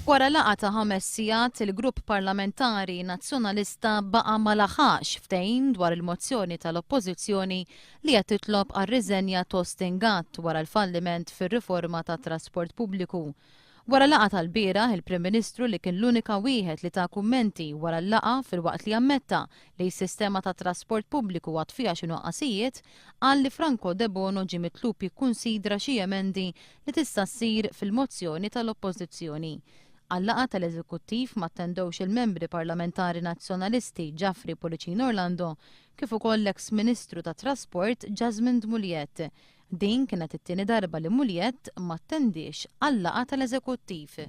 Wara laqgħa ta' 5 sigħat, il-Grupp Parlamentari Nazzjonalista baqa' ma laħaqx ftehim dwar il-mozzjoni tal-Oppożizzjoni li qed titlob għar-riżenja Tostin Gatt wara l-falliment fir-riforma tat-trasport pubbliku. Wara laqgħa tal-bieraħ, il-Prim Ministru li kien l-unika wieħed li ta' kummenti wara l-laqgħa filwaqt li ammetta li s-sistema ta' trasport pubbliku għad fiha xi nuqqasijiet, qal li Franco De Bono ġie mitlub jikkunsidra xi emendi li tista' ssir fil-mozzjoni tal-Oppożizzjoni. Għall-laqgħa tal-Eżekuttiv ma attendewx il-membri parlamentari nazzjonalisti Giaffri Policino Orlando kif ukoll l-eks Ministru tat Trasport Jasmine Muljet. Din kienet it-tieni darba li Muljet ma attendix għall-laqgħa tal-Eżekuttiv.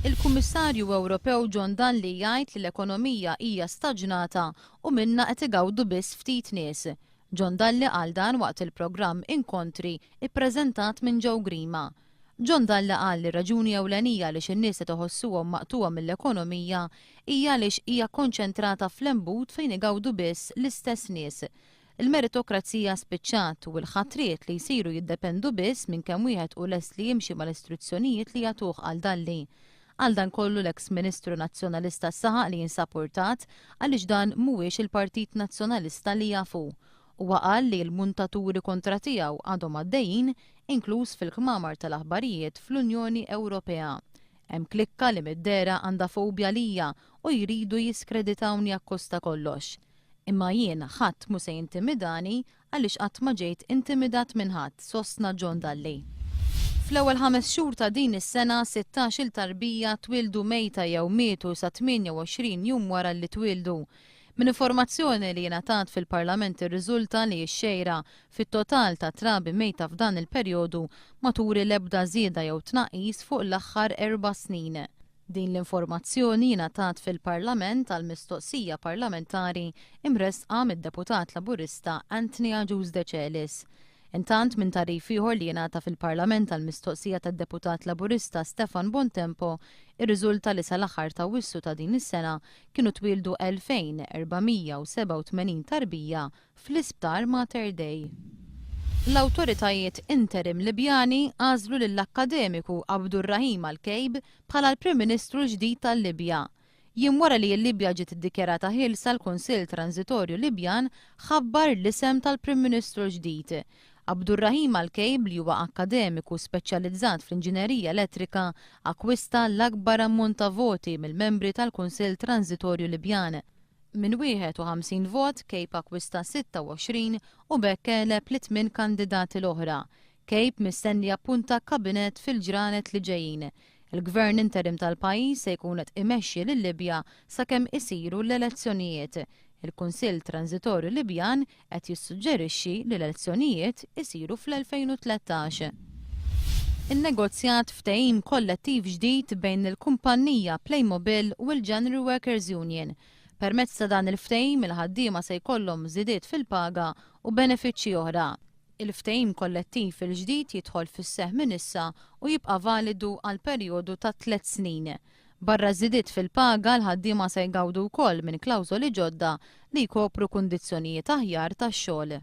Il-Kummissarju Ewropew John Dalli jgħid li l-ekonomija hija staġnata u minnha qed igawdu biss ftit nies. John Dalli qal dan waqt il-programm Inkontri ippreżentat minn Joe Grima. John Dalli qal li raġuni ewlenija li x'in-nies qed iħossuhom maqtuwa mill-ekonomija hija għaliex hija konċentrata fl-embut fejn igawdu biss l-istess nies. Il-meritokrazija spiċċat u l-ħatriet li jsiru jiddependu biss minn kemm wieħed hu lest li jimxi mal-istruzzjonijiet li jagħtuh għal Dalli. Għal dan kollu l-eks Ministru Nazzjonalista saħaq li jinsapurtat għaliex dan mhuwiex il-Partit Nazzjonalista li jafu. Huwa qal li l-muntaturi kontra tiegħu għadhom għaddejjin, inkluż fil-kmamar tal-aħbarijiet fl-Unjoni Ewropea. Hemm klikka li mid-dera għandha fobja lija u jridu jiskreditawni akkosta kollox. Imma jien ħadd mhu se jintimidani għaliex qatt ma ġejt intimidat minn ħadd, sostna John Dalli. Fl-ewwel 5 xhur ta' din is-sena 16-il tarbija twildu mejta jew mietu sa 28 jum wara li twildu. Min informazzjoni li ngħatat fil-Parlament irriżulta li x-xejra fit-total ta' trabi mejta f'dan il-perjodu ma turi l-ebda żieda jew tnaqqis fuq l-aħħar 4 snin. Din l-informazzjoni ngħatat fil-Parlament għal mistoqsija parlamentari imresqa mid-deputat Laburista Anthony Agius De Celis. Intant minn tarif ieħor li ngħata fil-Parlament għal mistoqsija tad-deputat Laburista Stefan Bontempo irriżulta li sal-aħħar ta' Wissu ta' din is-sena kienu twildu 2487 tarbija fl-Isptar Mater Dei. L-awtoritajiet interim Libjani għażlu lill-akkademiku Abdurrahim Al-Kejb bħala l-Prim Ministru ġdid tal-Libja. Jiem wara li l-Libja ġiet iddikjarata ħilsa l-Kunsill Transitorju Libjan ħabbar l-isem tal-Prim Ministru ġdid. Abdurrahim Al-Kejb li huwa akkademiku speċjalizzat fl-inġinerija elettrika akkwista l-akbar ammont ta' voti mill-membri tal-Kunsill Transitorju Libjan. Min 51 vot, Kejb akkwista 26 u bekk keleb li 8 kandidati l-oħra. Kejb mistenni appunta kabinet fil-ġranet li ġejjin. Il-Gvern interim tal-pajjiż se jkun qed imexxi lil-Libja sakemm isiru l-elezzjonijiet. Il-Kunsill Transitorju Libjan qed jissuġġerixxi li l-elezzjonijiet isiru fl-2013. In-negozjat ftehim kollettiv ġdid bejn il-kumpanija Playmobil u l-January Workers Union. Permezz ta' dan il-ftehim il-ħaddiema se jkollhom żidiet fil-paga u benefiċċji oħra. Il-ftehim kollettiv il-ġdid jidħol fis-seħħ minn issa u jibqa' validu għal perjodu ta' 3 snin. Barra żidiet fil-paga l-ħaddiema se jgawdu wkoll minn klawżoli ġodda li jkopru kundizzjonijiet aħjar tax-xogħol.